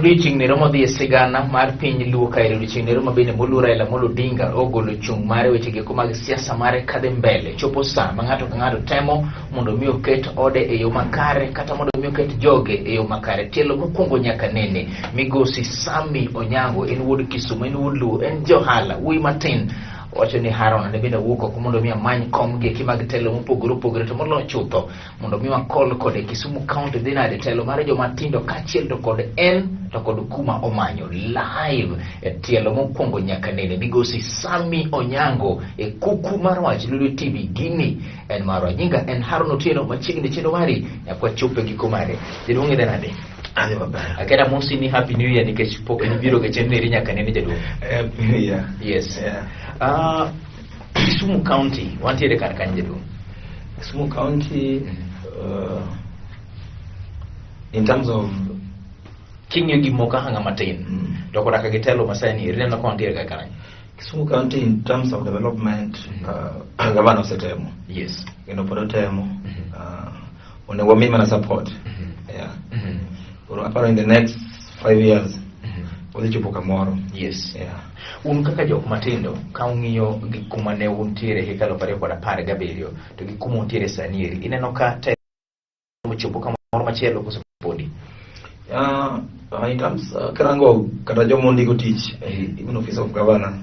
reaching ne romo dhi sigana mar piny luo ka reaching ne romo bine mulura ila mulu dinga ogolo chung mare weche ge kuma siasa mare kadhe mbele chopo saa ma ng'ato ka ng'ato temo mondo mi oket ode e yo makare kata mondo mi oket joge e yo makare. Tielo mokwongo nyaka nene migosi Sami Onyango en wuod Kisumu, en wuod Luo, en johala wuoyi matin wacho ni Haron ne bende wuok oko mondo mi amany kom gi mag telo mopogore opogore to moloyo chutho mondo mi wakol kode Kisumu County dhi nade telo mar joma tindo kaachiel to kod en to kod kuma omanyo live e tielo mokwongo nyaka nene migosi Sami Onyango e kuku mar wach Lulu TV gini en marwa nyinga en Haron Otieno machiegni chendo mari nyakwa chope giko mare jadwong idhe nade. Ade maber. Akena mosi ni happy new year nikech pok ni biro ge chendo iri nyaka nene jadwong. Happy new year. Yes. Kisumu County wantiere kar kanye jadwong? Kisumu County in terms of king'yo gi moka hanga matin to koda ka gitelo masani ireno ko wantiere kar kanye? Kisumu County in terms of development governor setemo. Yes. Kendo pod otemo onego mimi na support. Yeah. Aparo in the next 5 years odhi chopo kamoro. Yes. Yeah. Un kaka jok matindo ka ung'iyo gi kuma ne untiere hikalo 2017 to gi kuma untiere sani eri ineno ka temo chopo kamoro machielo koso podi? In terms karango kata jomo ndiko tich even office of governor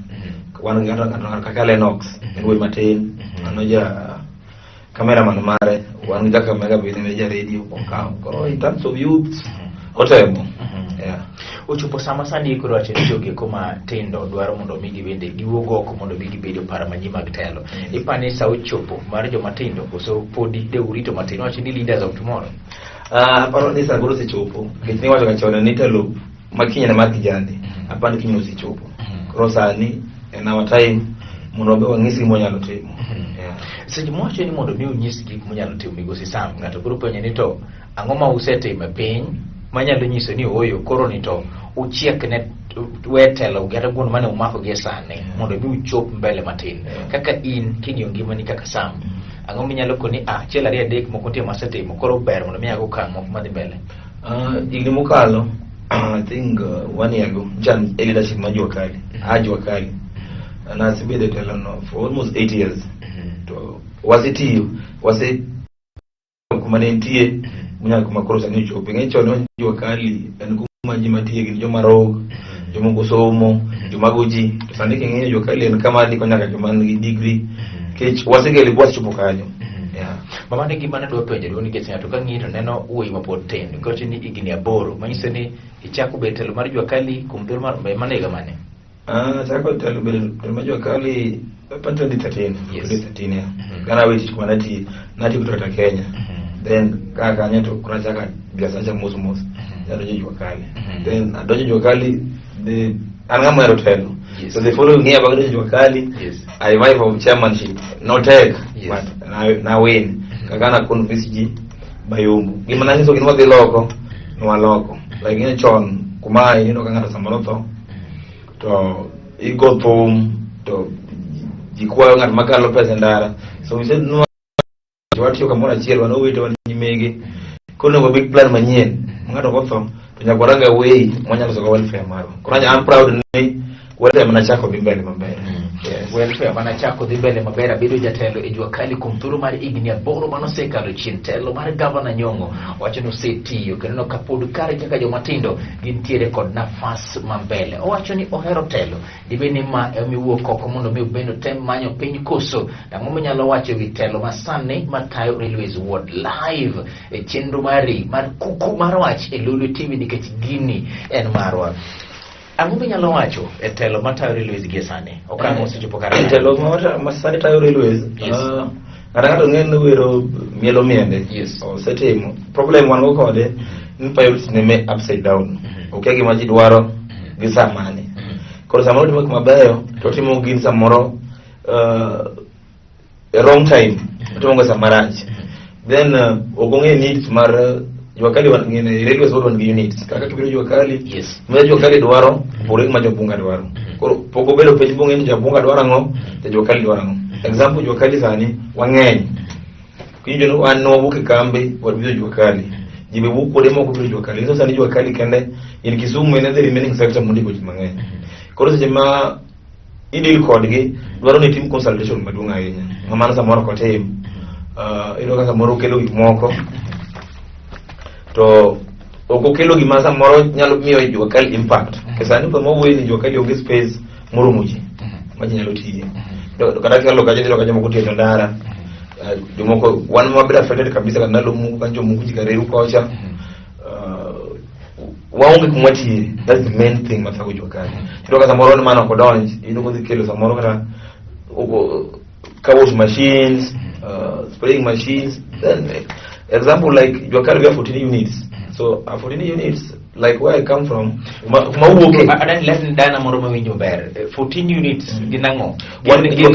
wan ngata kaka Lennox en wuoyi matin anoja cameraman mare wan jaka mega bine meja radio okao in terms of youth otemo. Yeah. Ochopo sama sani koro wacho ni jogi kuma tindo dwaro mondo mi gibende giwuog oko mondo mi gibedo para manyi mag telo. Ipani sa ochopo mar joma tindo koso podi de urito matin wacho ni leaders of tomorrow? Aparo ni sa goro sechopo ni wacho kachona ni telo makinya na mar kijande apani kinyo sechopo koro sani en our time mondo be wang'isi monyalo timo. Seji mwacho ni mondo mi unyisi gik monyalo timo migosi Sam ng'ato koro penye ni to ang'o ma usetimo piny manyalo nyiso ni oyo koro ni to uchiek ne wetelo kata guon mane umako gi sane mondo mi uchop mbele matin kaka in king'iyo ngimani kaka Sam ang'o minyalo koni achiel ariyo adek moko nitie masetimo koro ber mondo mi ago kang' moko madhi mbele? Higni mokalo I think 1 year ago Jan leadership ma Jua Kali na sibedo telo no for almost 8 years to wasitiyo kuma ne nitie munya kuma koro sani chopo ng'echo no Jua Kali en kuma ji matie gi joma rog joma gosomo joma goji to sani king'eyo Jua Kali en kama ni konya ka joma nigi degree kech wasegeli bwas chopo kanyo. Yeah. Mama ne gima ne dwa penjo dwoni nikech ng'ato ka ng'ito neno wuoyi mapod tin gocho ni higni 8 manyiso ni ichako bedo telo mar Jua Kali kuom thuolo mar manega mane? Chako telo bedo mar Jua Kali pa 2013. Yes. 2013 yeah. Kana witi kwa nati kutoka Kenya. Then kaka nyeto kuna chaka biasa mos ya dojo Jua Kali. Then dojo Jua Kali the angamero telo. Yes. So the following year about Jua Kali, Yes. I vied for chairmanship, no take, Yes. but na win. Kakana convince ji bayumbu. Gimana hizo kinwa the loko, no loko. Like in chon kumai kangata samaloto. To it go home to jikwa ngat makalo pesa ndara. So we said no watu kama chiel wano wito wanimege. Kono go big plan manyien. Ngato gotho to nyakwaranga way mwanya soka welfare maro. Kuranya I'm proud ni welfare manachako bimbele mabere. Yes. Welfare manachako dhimbele mabere abedo jatelo e Jua Kali kuom thuolo mar higni 8 manosekalo chien. Telo mar Gavana Nyong'o wacho ni osetiyo kendo ka pod kare kaka joma tindo gintiere kod nafas mambele. Owacho ni ohero telo dibe ni ma emiwuok oko mondo mi obendo tem manyo piny koso ang'o minyalo wacho wi telo masani matayo Railways Ward live e chenro mari mar kuku mar wach e Lulu TV nikech gini en marwa. Ang'o minyalo wacho e telo matayo Railways gi sani? Okang' osechopo kare. Telo masani tayo Railways. Ng'ato ng'eno wero mielo miende. Yes. Osetimo. Problem wan go kode ni priorities ne me upside down. Okay gima ji dwaro gi samani. Koro samoro timo mabeyo to timo gin samoro a wrong time. Timo go samarach. Then ogong'e needs mar Jua Kali wan ngene Railways wan gi units kaka kibiro Jua Kali. Yes. Me Jua Kali dwaro bore ma jobunga dwaro. Koro pogo bedo pej bunga ni jobunga dwaro ngo te Jua Kali dwaro ngo. Example Jua Kali sani wang'eny. Kinjo no an no buke kambe wadbiro Jua Kali. jibe wuok kuonde moko biro Jua Kali. So sani Jua Kali kende in Kisumu in the remaining sector mondiko ji mang'eny. Koro seche ma idil kodgi dwaro ni tim consultation maduong' ahinya. Mamano samoro kotim ino kaka samoro kelo gik moko to okokelo gima samoro nyalo miyo Jua Kali impact. Kesani pa mowuoyo ni Jua Kali onge space moromo ji ma ji nyalo tiye. Kata kalo kaje dilo kaje moko tiyo ndara jomoko wan mabira affected kabisa kana ndalo Mungu kanjo Mungu jikareru kocha waonge kumwatie. That's the main thing mathago Jua Kali. Kitoka samoro ni maana kodonj ino kodhi kelo samoro kata car wash machines, spraying machines. Then example like Jua Kali we have 14 units. So 14 units like where I come from okay. Adan let dana moro mawinjo ber 14 units ginango one Jua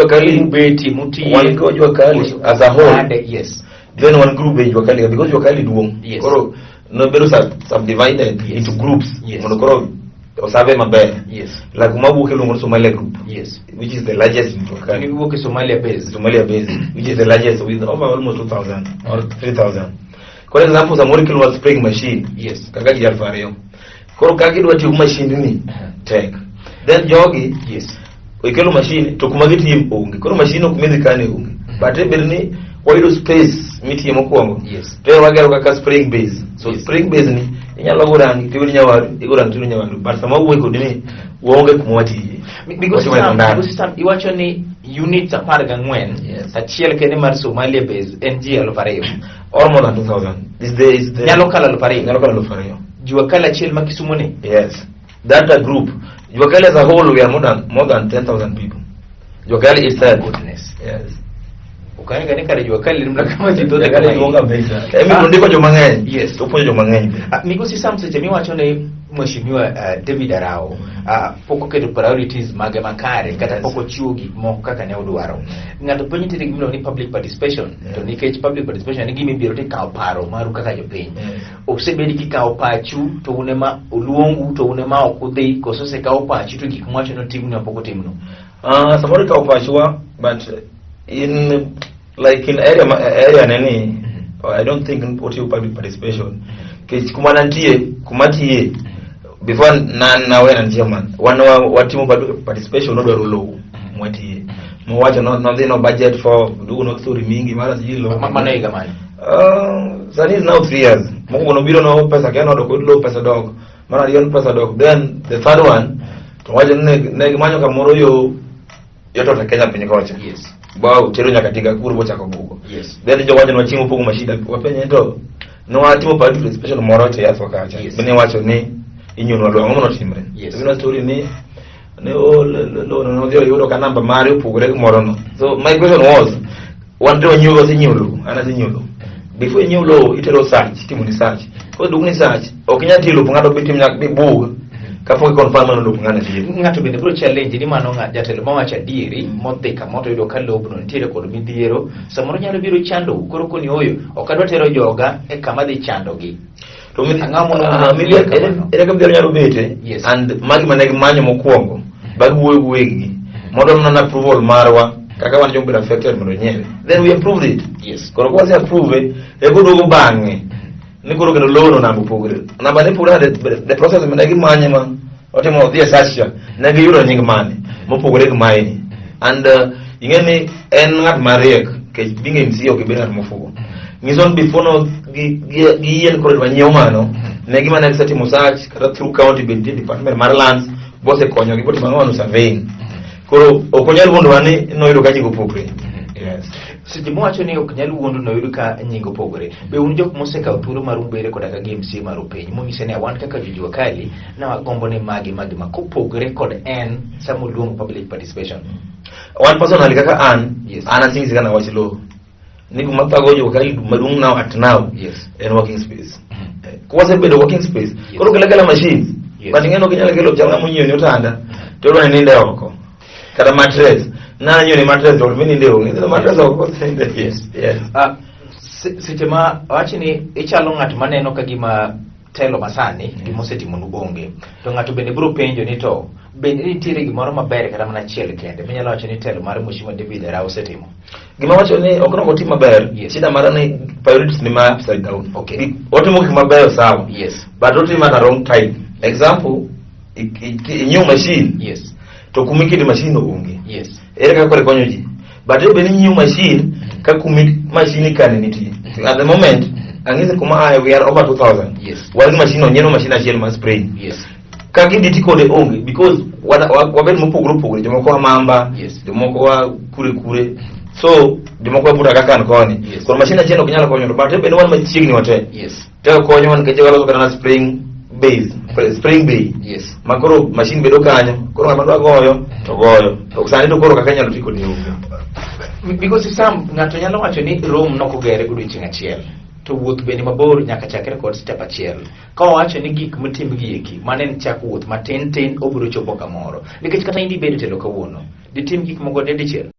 Kali beti muti one Jua Kali as a whole. Yes. Then one group be Jua Kali because Jua Kali duong. Yes. Koro no better subdivided into groups. Yes. Koro osave maber. Yes. Like Umabuke Lungo Somalia group. Yes. Which is the largest in Jua Kali. Umabuke Somalia base. Which is the largest with over almost 2,000 or 3,000. For example, the molecular was spraying machine. Yes. Kakaki alfario. Koro kaki do ati machine ni tech. Then jogi. Yes. Ikelo machine to kumagiti unge. Koro machine okumezi kane unge. But ebirni wide space miti mokwongo. Yes. Tero wagero kaka spraying base. So yes. Spraying base ni inyalo gorangi tiwiri nyawaru igorangi tiwiri nyawaru. But sama uwe kodini uonge kumwati. Because some iwacho ni units apar gang'wen. Yes. Achiel kene mar Somalia base NG alfario. Or more than 2,000. Is the Nyalo kala alfario. Nyalo kala alfario. Jua Kali achiel ma Kisumu ni. Yes. That a group. Jua Kali as a whole we are more than 10,000 people. Jua Kali is that. Goodness. Yes. Ukani gani kare Jua Kali nimla kama jito Jua Kali duonga besa. Emi ndiko jomang'eny. Yes. Tuponyo jomang'eny. Migosi Samson Chemi wacho ne Mheshimiwa David Arao poko keto priorities mage makare kata poko chiwo gik moko kaka ne odwaro. Ng'ato penjo tiri gimino ni public participation. To nikech public participation ni gimi biro te kawo paro maru kaka jopiny. Osebedi kikawo pachu to unema oluongu to unema okudhi koso se kawo pachu to gik mwacho no timno apoko timno. Somebody kawo pachwa but in like in area nani I don't think what you public participation. Kech kumatie before na when and German one watimu participation no dwaro low mwati mwacho no budget for do no story mingi mara sijilo Mama iga mani that is now 3 years mungu no biro no pesa kena do low pesa dog mara rion pesa dog. Then the third one to wacho ne manyo kamoro yo tota Kenya penye kocha. Yes. Bao chero nyakatika kurbo chako bugo. Yes. Then jo wacho no chimu pogo mashida wapenye to no watimu participation moro te yaso kacha. Yes. Bene wacho ni inyuno lo ngono timre. Yes. Bino story ni ne no dio yodo kanamba mari upugre moro no. So my question was one day nyulo sinyulo ana sinyulo. Before nyulo itero search timu ni search. Ko dugni search okinya tilo pungato bitim nyak bibuga kapo confirm no dupungana tie. Ng'ato bende bro challenge ni mano jatelo mawacho dieri modhika moto yudo ka lobno nitiere kod midhiero samoro nyalo biro chando koro koni oyo okadwa tero joga e kama dhi chando gi. To mi ere kam dero nyalo bete. Yes. And magi manegi manyo mokwongo bag wuogi mondo na approval marwa kaka wan jombe affected mondo nyewe. Then we approved it. Yes. Koro kwa se approve e ko dogo bange ni koro kendo lono na bupogre na bane pura the process manegi manye ma otimo dhie sasha negi yuro nying mane mopogre gi maini and ingeni en ngat mariek ke binge msio ke bena mofugo ngison before no gi yen koro manyo mano negi mane setimo search kata through county bedi department mar lands bose konyo gi boti mangono surveying koro okonyal wondo wani no yudo ka nyingo pogre. Yes. Seche mwacho ni ok nyal wuondo no yudo ka nyingo pogre. Be un jok mosekawo thuolo mar umbere koda ka GMC mar piny. Monyise ni wan kaka Jua Kali na wagombo ne magi ma kopogre kod en samo luong public participation. One personally kaka an yes. Ana things kana wachi lo. Niku matago Jua Kali madung now at now. Yes. In working space. Kwa sababu working space. Yes. Koro kala machines. Yes. But ngeno kinyala kelo changa munyo ni utanda. Tolo ni ninde oko. Kada mattress. Na nyoni mattress do mini ndio. Ndio mattress oko sende. Yes. Yes. Seche ma wachi ni ichalo ng'at maneno ka gima telo masani gimosetimo nuonge to ng'ato bende biro penjo ni to bende nitiere gimoro maber kata mana achiel kende minyalo wacho ni telo mar Mheshimiwa David Arao osetimo. Gima wacho ni ok nogo tim maber, Yes. shida mara ni priorities ni ma upside down. Okay. Otimo gik maber sawa. Yes. But otimo at the wrong time. Example, new machine. Yes. To kumikidi machine onge. Yes. Ere kaka kore konyo ji. But ebe ni new machine ka machine kane nitie. At the moment, angise kuma we are over 2000. Yes. Wali machine onyeno machine achiel ma spray. Yes. Kaki diti kode onge because wabed mopogore jomoko wa mamba, Yes. jomoko wa kure. So jomoko wa buta kaka koni. Yes. Kwa machine achiel ok nyalo konyo, but ebe ni wan machiegni wate. Yes. Teko konyo wan keje walo kana spring base, spring bay. Yes. Makoro machine bedo kanyo, koro ng'ama dwa goyo to goyo. To sani to koro kaka nyalo tiko ni onge. Because some ng'ato nyalo wacho ni Rome nokogere odiochieng' achiel. To wuoth bende mabor nyaka chakre kod step achiel. Ka wacho ni gik motim gi eki, mane en chak wuoth matin obiro chopo kamoro. Nikech kata indi bedo telo kawuono, ditim gik moko dichiel.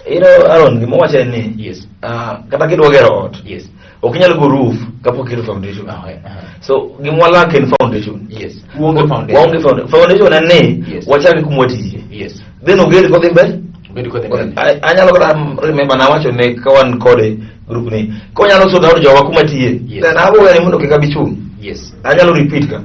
Aaron, gima wacho ni Yes. kata kidwa gero ot. Yes. Ok inyal go roof kapok iro foundation. So gima lack in foundation. Yes. Uonge foundation. Uonge foundation ane Yes. wachaki kumwati. Yes. Then ogeri kodhi mbele. Bedo kod mbele. Anyalo kata remember na wacho ne kawan kode group ni. Ko nyalo so dawo jowa kumatie. Yes. Then abo gani mundo kikabichung. Yes. Anyalo repeat ka.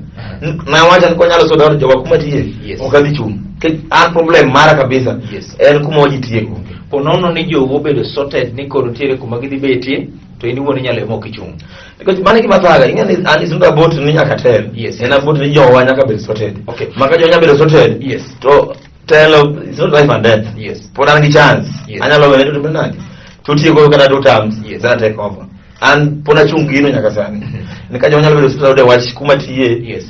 Na wacha ni ko nyalo so dawo jowa kumatie. Yes. Okabichung. Ke an problem mara kabisa. Yes. En kumoji tieko. Ponono ni jowo bedo sorted ni koro tiere kuma gidhi betie to in wuon inyalo emo kichung. Because mane gima thaga ingani is not about ni nyaka tel. Yes. En about ni jowa nyaka bed sorted. Okay. Maka jowa nyaka bed sorted. Yes. To tell it's not life and death. Yes. Pod an gi chance. Yes. Anyalo wene to benadi. To tieko kata 2 terms. Yes. Then I take over. And pona chung gino nyaka sani. Nika jowa nyalo bed sorted wach kuma tiye. Yes.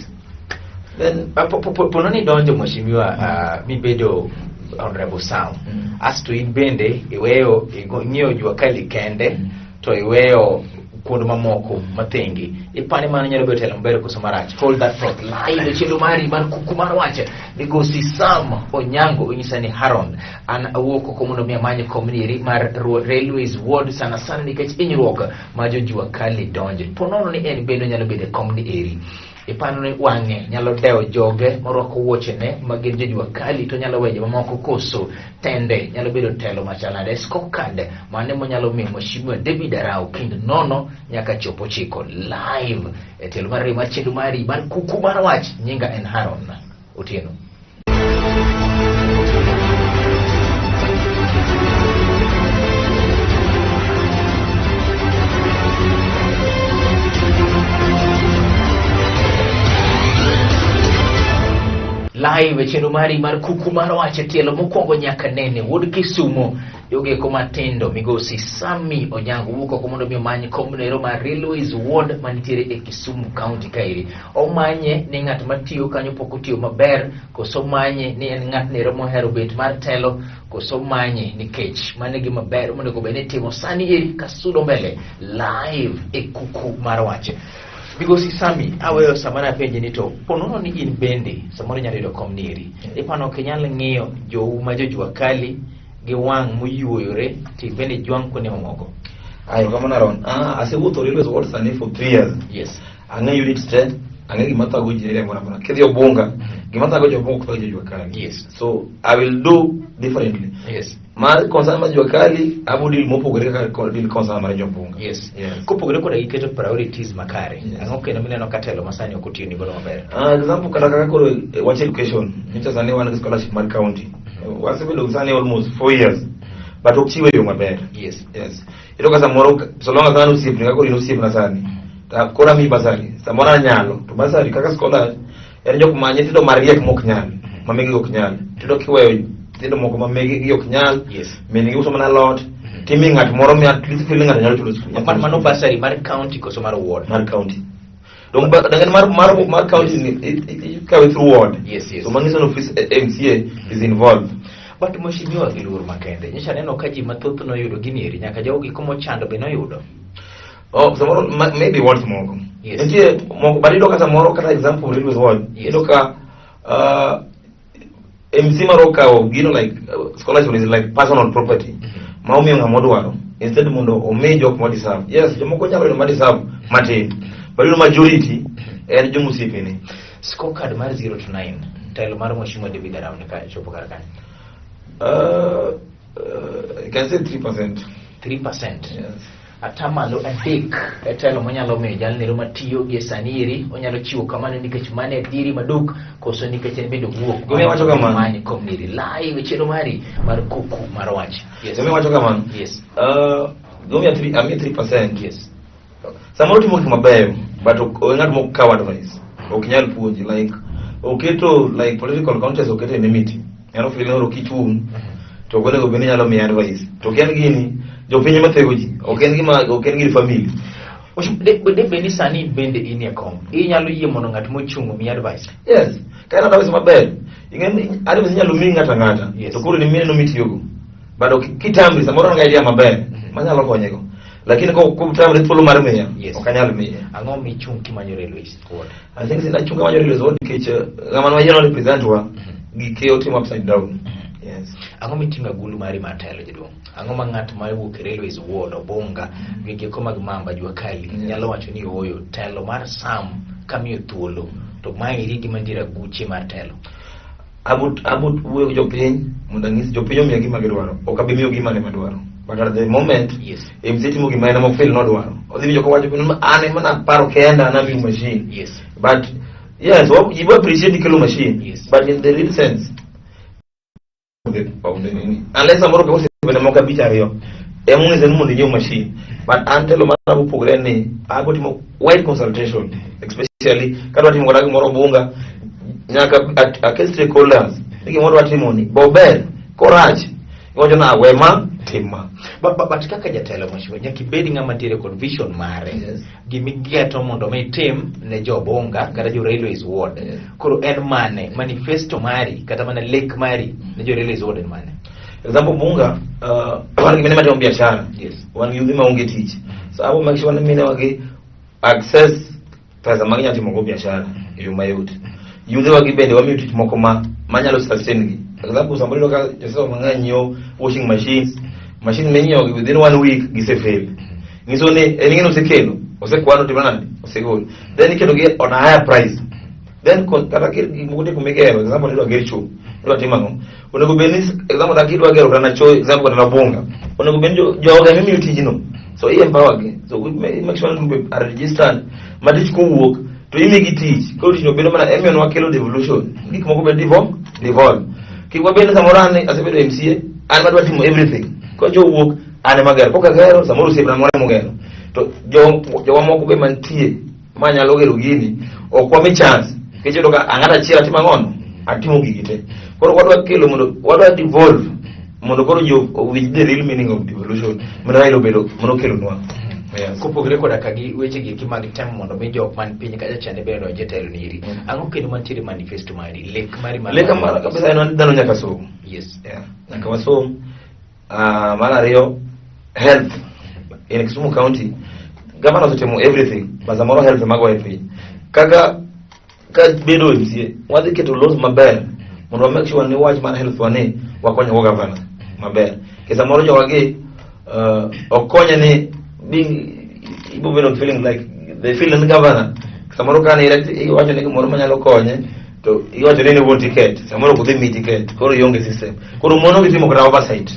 Then Pononi donjo Mheshimiwa mibedo Honorable Sam. As to in bende iweyo ng'iyo jua kali kende to iweyo kuonde mamoko mathengi. Ipani mano nyalo bedo telo mbele koso marach. Hold that thought. Live chendo mari mar kuku mar wache. Migosi Sam Onyango onyisa ni Haron an awuoko komuno mi amanye komniri mar Railways Ward sana nikech inyruok ma jua kali donje. Ponono ni en bende nyalo bedo komni eri. Ipano ni wang'e nyalo deo joge morwako wuochene magin jojua kali to nyalo weje mamoko koso tende nyalo bedo telo machalade skokad mane monyalo miyo Mheshimiwa David Arao kind nono nyaka chopo chiko live e telo mar mar chendu mari mar kuku mar wach nyinga en Haron Otieno. Live chendu mari mar kuku mar wache tielo mokwongo nyaka nene wuod Kisumo yogeko matindo migosi Sami Onyango wuko komondo mi manye komnero mar Railways Ward manitiere e Kisumu County kairi. Omanye ni ng'at matiyo kanyo pok otiyo maber koso manye ni en ng'at nero mohero bet mar telo koso manye nikech mane gima ber mondo ko bene timo sani eri kasudo mbele live e kuku mar wache. Because Sami, aweyo samana penje ni to ponono ni in bende samoro nyalo yudo komniri. Ipano kenyal ng'iyo jou ma jojua kali gi wang' moyuoyore ti bende jwang' kone omoko. Ayo kama naron. Asewuotho Railways Ward sani for 3 years. Yes. Ang'e unit strength, ang'e gima thago ji ere mora. Kidhi Obunga, gima thago jobunga kwa jojua kali. Yes. So I will do differently. Yes. Ma concern ma jojua kali, abudi mopogore kaka deal concern mar jobunga. Yes. Yes. Kopogore koda giketo priorities makare. Yes. Ang'o kendo mineno katelo masani ok otiyo ni godo maber. Example kata kaka koro wach education. Nicha sani wan gi scholarship mar county. Wasebedo sani almost 4 years. But ok chiwe yo maber. Yes. Yes. Ito ka samoro so long as anu sip ni kako ino sip na sani. Ta kora mi basari. Samora nyalo. To basari kaka scholar en jok manye tido mariek mok nyal. Mamegi ok nyal. Tido kiweyo tido moko mamegi ok nyal. Yes. Meni uso mana lot. Timi ngat moro mi at least feeling ngat nyalo chulo school. Mano basari mar county koso mar ward. Mar county. Dong dengan mar county it carry through ward. Yes, yes. So mangiso office MCA is involved. But Mheshimiwa Gilur Makende, nyesha neno kaji mathoth no yudo ginieri nyaka jogi komo chando be no yudo. Oh, samoro maybe words moko. Yes. Ntie moko bali doka samoro kata example Railways Ward. Yes. Doka MC maroka o like scholarship is like personal property. Maumi ngamodwaro. Instead mundo omejo ko deserve. Yes, jomoko nyalo do deserve matin. But the majority en jomusipe ni. Scorecard mar 0 to 9 telo mar Mheshimiwa David Arauni ka chopo kar kan. I can say 3%. 3%. Yes. Atamalo adek telo manyalo miyo jalnero matiyo gi saniri onyalo chiwo kamano nikech mane dhiri maduk koso nikech en bende wuok Gumi wacho kamano mani komniri lai wechero mari mar kuku mar wach. Yes. Gumi wacho kamano. Yes. Gumi 3%. Yes. Samoro timo gik mabeyo but ng'at mok kaw advice ok nyal puonji like oketo like political contest oketo enmity nyalo feel oro kichung to gole go bende nyalo miya advice to ken gini jopiny mathego ji ok en gini family de beni sani bende inie kom inyalo yie mondo ng'at mochung mi advice. Yes kana advice maber ingen advice nyalo mi ng'ata to koro ni mine no mitiyogo but kitamri samoro nga idea maber manyalo konyego lakini ko kutamri thuolo mar miya ok anyal miya. Ang'o michung kimanyo railways ward? I think sina chunga manyo railways ward nikech ng'ama wanyalo represent wa gikeo team upside down. Yes. Ang'o mitimo agulu mari matelo jadong? Ang'o ma ng'at ma wuok railways ward Obonga wige ko mag mamba jua kali nyalo wacho ni oyo telo mar Sam kamiyo thuolo to mai rigi mandira guche mar telo. Abut wuoyo gi jopiny mondo anyis jopiny omiya gima gidwaro ok abi miyo gima ne madwaro but at the moment MC timo gima en mok feel nodwaro odhi winjo kowacho an ema naparo kenda na miyo machine but yes you appreciate kilo machine but in the real sense unless samoro ko sibene moka bichario emungeze ni mondo nyiew machine but antelo mana upogre ni ago timo wide consultation especially kadwa timo kata gimoro Obunga nyaka a stakeholders gimoro watimo ni bober korach iwacho na wema tima but kaka jatelo Mheshimiwa nyaka ibed ng'ama tiere kod vision mare gimigeto mondo mitim ne jo Obonga kata jo railways ward koro en mane manifesto mari kata mana lek mari ne jo railways ward en mane? Example Obunga wan gimene matimo biashara wan gi yudhi maonge tich so abo make sure ni mine wagi access pesa mag nyatimo go biashara e yo mayot yudhi wagi bende wamiyo tich moko manyalo sustain gi. Example somebody ka jose mang'anyo washing machines machine menyo within 1 week gisefail ngiso ni eningeno sekelo osekwano timanani osegol then ikelo ge on a higher price then kata gimukute kumigero example nilo gericho nilo timango onego beni example da kidwa gero kana cho example kana Obunga onego beni joga mimi utijino so I empower ge so we make sure we are registered madich ko wuok to imigi tich ko tich no bedo mana emion wakelo devolution gik moko be devolve kiwa bende samorani asebedo MCA an madwa timo everything ko jo wuok ane magero ko kagero samoro sibna moro mogero to jo moko be mantie manyalo gero gini okwa mi chance kecho ka ang'ata chiera tima ngono atimo gigite koro wadwa kelo mondo wadwa devolve mondo koro jo with the real meaning of devolution mondo ilo bedo mondo kelo nwa. Yes. Kopogre koda kagi weche gi mag tem mondo mi jok man piny kacha chande bedo jetelo niri. Ang'o kendo mantiere manifesto mari lek mari mara kabisa en dhano nyaka som. Yes. Yeah. Nyaka wasom mar ariyo health in Kisumu County governor otimo everything but samoro health mago e piny kaka bedo MCA wadhi keto laws maber mondo make sure ni wach mar health wane wakonyo go governor maber ke samoro jowagi okonye ni being people not feeling like they feel in the governor samoro kan iwacho ni gimoro manyalo konye to iwacho ni won ticket samoro kudhi mi ticket koro yonge system koro mono gitimo kata oversight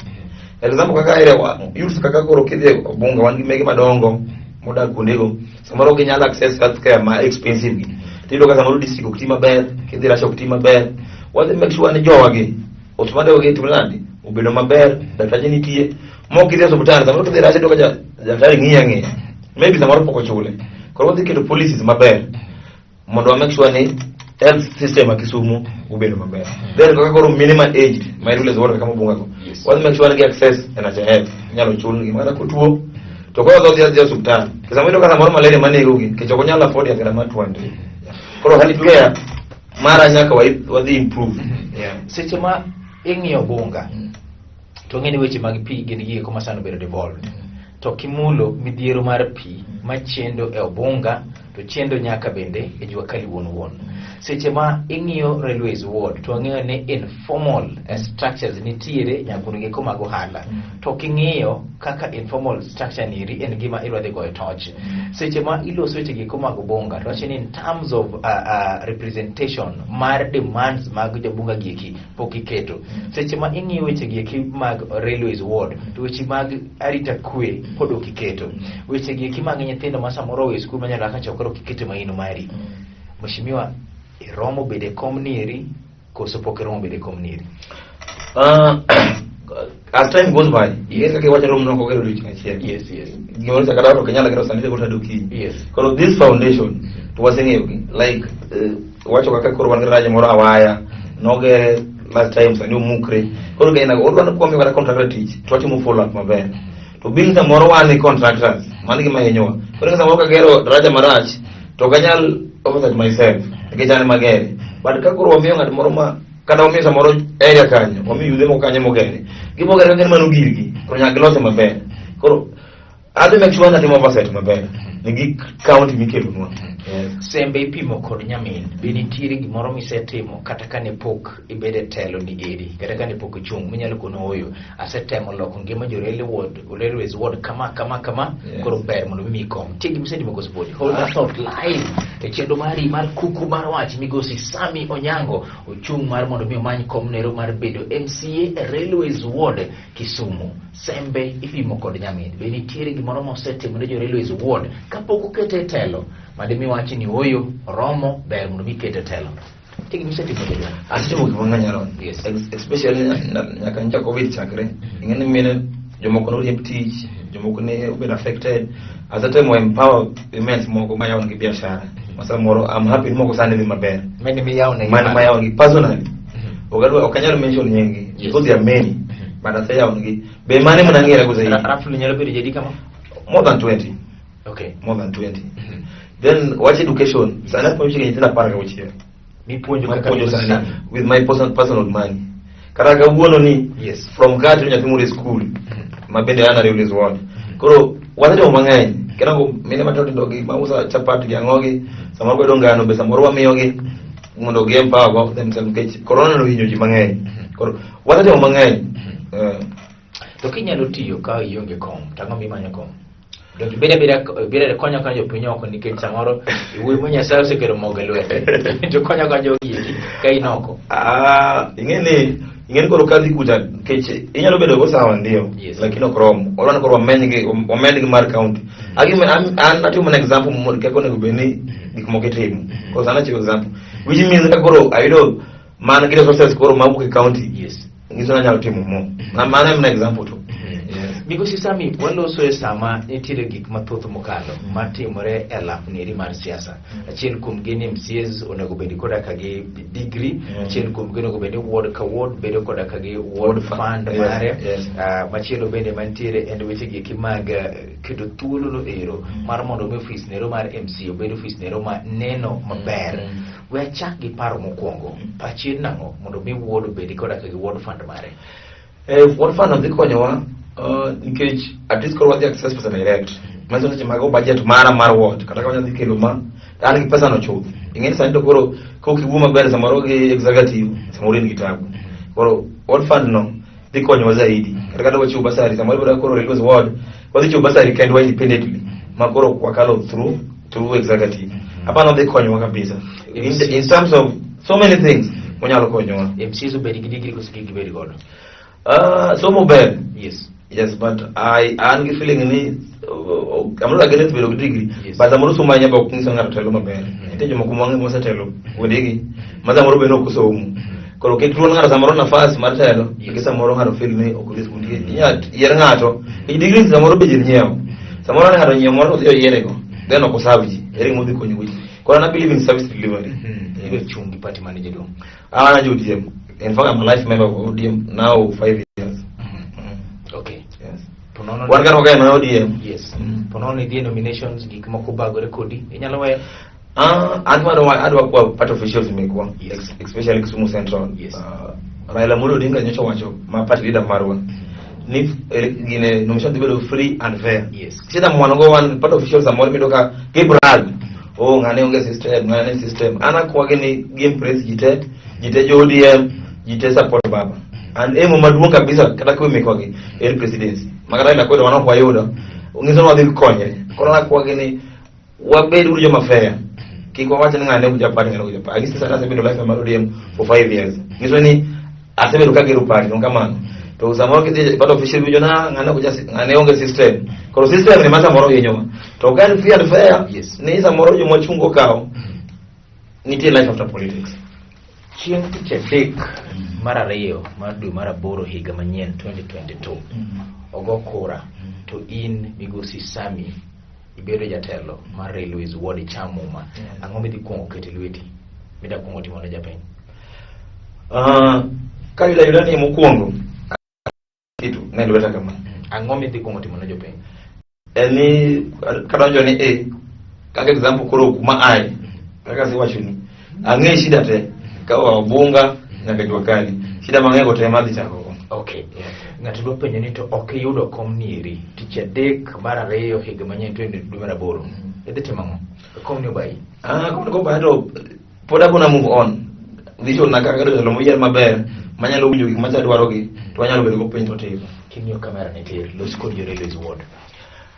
example kaka area youth kaka koro kidhi Obunga wan gi mege madongo modak kundego samoro ginyalo access healthcare ma expensive gi tido ka samoro district oktima ber kidhi rasho oktima ber wadhi make sure ni jowagi otumade wagi timnadi obedo maber daktari nitie moko kidhi hospital samoro kidhi rasho to ka daktari ng'iya maybe samoro poko chule koro wadhi keto policies maber mondo make sure ni health system Kisumu ubedo maber then koro minimum age my rules work kama Obunga ko wadhi make sure ni access NHIF nyalo chul gi mara kutuo to ko dho dia hospital samoro ka samoro malaria mane rugi kichoko nyalo afford ya gharama 200 koro health care mara nyaka wadhi improve. Seche ma ing'iyo Obunga to ng'eni weche mag pi gin gige koma sano bedo devolved to kimulo midhiero mar pi machendo e Obunga to chendo nyaka bende e jua kali wuon. Seche ma ing'iyo Railways Ward to ang'eyo ni informal structures nitiere nyakunige komago hala. To king'iyo kaka informal structure niri en gima irwadhi goyo torch. Seche ma iloso weche giko mag bunga to wacheni in terms of representation mar demands mag jabunga gieki pok iketo. Seche ma ing'iyo weche gieki mag Railways Ward to weche mag arita kwe pod ok iketo. Weche gieki mag nyithindo ma samoro we skul manyalo kaka chokoro kiketo maino mari. Mheshimiwa, iromo bede komniri koso pok iromo bede komniri? As time goes by, yes, okay, what room no go reach here. Yes. Gimoro sakada to Kenya la sanite go taduki. Yes. Because this foundation to was saying like wacho kaka koro wan raja moro awaya noge last time sanyo mukre. Koro gaina odwa ko mi wara contract teach. To timo follow up maber. To being the moro wan contractors, mani gima yenyowa. Koro kasa moro kagero raja marach to kanyal overset myself. Kejane magere. But kakoro wamiyo ngat moro ma kada wamiyo samoro area kanyo, wamiyo yude mo kanyo mogere. Gimogere ngene manu girgi, koro nyaglose maber. Koro ado make sure natimo overset maber. Nigi county mikelo nwa. Sembe ipimo kod nyamin, benitiere gimoro misetimo kata kane pok ibede telo ni eri, kata kane pok ichung, minyalo kono oyo, asetemo loko ngima jo Railways Ward kama, koro ber mondo mi kom. Tigi misetimo koso podi. Hold that thought live. E chendo mari mar kuku mar wach migosi Sami Onyango, ochung mar mondo mi omany kom nero mar bedo MCA e Railways Ward Kisumu. Sembe ipimo kod nyamin, benitiere gimoro mosetimo ne jo Railways Ward kapok okete telo. Mademi wachi ni oyo romo ber mondo mikete telo. Tigi misetimo dela. Asitimo kibanga nyaron. Yes. Especially nyaka ncha COVID chakre. Ingene mine jomoko no riemb tich, jomoko ne ubed affected. As a time we empower immense moko mayaw gi biashara. Masa moro I'm happy moko sane ni maber. Many mayaw na mayaw gi personally. Okanyalo mention nyengi because there are many. But I say yaw gi be mane mnangera go zaidi. Rafu nyalo bedo jadi kama more than 20. Okay. More than 20. Then watch education. Sana kwa mshike nitenda para kwa uchia. Mi ponjo kaka sana with my personal money. Karaka uono ni yes from kati nya timuri school. Mabende yana Railways Ward. Koro wataje umangai. Kenako mine matatu ndogi mausa chapati ya ngogi. Samako dongano be samoro wa miyogi. Ngondo game power about themselves kechi. Corona no hinyo jimangai. Koro wataje umangai. To kinyalo tiyo ka ionge kom. Tango mi manyo kom. Donc beda konyo kanyo pinyoko nikech samoro iwe munya sayo sekero mogelwete to konyo kanyo gigi ka inoko ingene koro kazi kuja keche inyalo bedo go sawa ndio lakini okrom olana koro omengi mar county an natimo an example mo ke konego beni dikmoketimo because an achiwo example which means ka koro ayudo man kile process koro mabuke county ngiso na nyalo timo mo na man an example to Migosi Sami, waloso e sama nitiere gik mathoth mokalo matimore e lap neri mar siasa. Achiel kuom gin MCAs onego bedi koda kagi degree, achiel kuom gin onego bedi ward ka ward bedo koda kagi ward fund mare. Machielo bende mantiere en weche giki mag kedo thuolo no ero mar mondo mi office nero mar MCA bedo office nero ma neno maber. We achak gi paro mokwongo. Pachien nango mondo mi ward bedi koda kagi ward fund mare. Ward fund odhi konyowa nikech at least koro wadhi access pesa direct. Manzo seche mago budget mar ward kata ka wadhi kelo ma an gi pesa no chuth. Ing'eni sani to koro kokiwu maber samoro gi executive samoro ni kitabu. Koro ward fund no dhi konyowa zaidi. Kata wachiwo basari samoro bada koro Railways Ward wadhi chiwo basari kendwa independently ma koro wakalo through executive. Hapa no dhi konyowa kabisa. In terms of so many things monyalo konyowa. MCAs obedi gi degree koso gi bedi godo. So mobile. Yes, but I'm feeling I'm not against the degree, but I'm also my neighbor things on telo maber. Ite jomo kumange mo setelo wedigi. Maza moro beno kusomu. Koro ke tuon ngara samoro nafas mar telo, ke samoro ngaro feel ni okulis kundie. Yer ngato, degree samoro be nyiewo. Samoro ngaro nyiewo moro odhi yere go. Then okosavji, ere mudhi konyuwi. Koro na believe in service delivery. Ibe chungi party manager do. Na JDM. In fact, I'm a life member of ODM now 5 years. Okay. Yes. One can organize my ODM. Yes. Ponono the nominations gik moko bagore kodi. Inyalo we adwa part officials imekuwa. Yes. Especially Kisumu Central. Yes. Raila Amolo Odinga nyocha wacho ma party leader marwa. Ni gine nomination to be free and fair. Yes. Sida mwana go one part officials amoro midoka Gabriel oh ngane onge system ana kwa gini game press jite jo ODM jite support baba and emo maduong kabisa kata kwa mekwagi el presidency magara ila kwedo wana kwa yudo ungizo wadhi konye korona kwa gini wabedu ujo mafea kiko wacha ngane kuja party ngane kuja party agisi sana sebedo life ya ODM for 5 years ngizo ni asebedo kagiru party nonkamano to samoro kiti bado official video na ngane kuja ngane onge system ko system ni mata moro yenyoma to gani fair yes. Ni samoro jo mochungo kao nitie life after politics chieng' tich adek mar ariyo mar dwe mar aboro higa manyien 2022 ogo kura to in migosi Sami ibedo jatelo mar Railways Ward Chamuma ang'o midhi kuongo kete lweti mida kuongo timo ne japiny ka yuda ni mokuongo kitu ne lweta kama ang'o midhi kuongo timo ne jopiny eni kadonjo ni kaka example koro kuma ai kaka siwacho ni ang'e shida te kawa bunga nyaka jua kali shida mang'ego te madhi chako okay ng'ato dwa penjo ni to ok yudo kom nieri tich adek mar ariyo higa manyien 2022 mar aboro idhi timo ang'o kom ni obai kom ba to pod abuna move on vision na kaka do lomo yer maber manyalo winjo gik macha dwaro gi to wanyalo bedo go piny to timo kinyo kamera ne tir los kod Railways Ward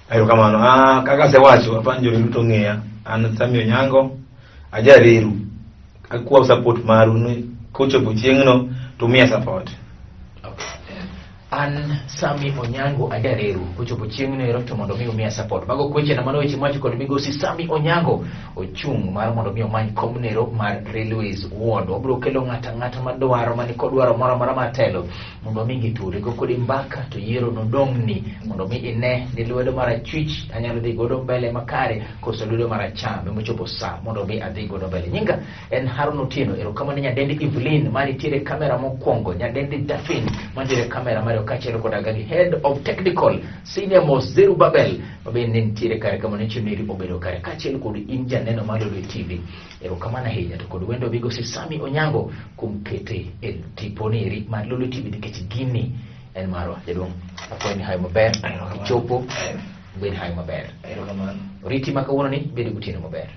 ayo kamano kaka sewacho apanjo luto ng'eya an Sami Onyango ajariru akwa support maru ni kochopo chieng'no tumia support an Sami Onyango ajareru kochopo chieng'no ero to mondo mi umia support mago kweche na mano weche macho kod migosi Sami Onyango ochung' mar mondo mi omany komnero mar Railways Ward obro kelo ng'ata madwaro mani kodwaro moro amora matelo mondo mi giture go kodi mbaka to yiero no dongni mondo mi ine ni lwedo mar achwich anyalo dhi godo mbele makare koso lwedo mar acham mochopo sa mondo mi adhi godo mbele nyinga en Harun Otieno ero kama ni nyadendi Evelyn mani tiere kamera mokwongo nyadendi Dafin mantiere kamera mari kachelo kod agagi head of technical senior most Zerubabel mabe nentiere kare kama ni chuniri obedo kare kachelo kod inja neno mar Lulu TV ero kama na hinya to kod wendo migosi Sami Onyango kumkete el tiponiri mar Lulu TV nikech gini en marwa jaduong' aponi hayo maber chopo bed hayo maber riti makawuono ni bedo gutieno maber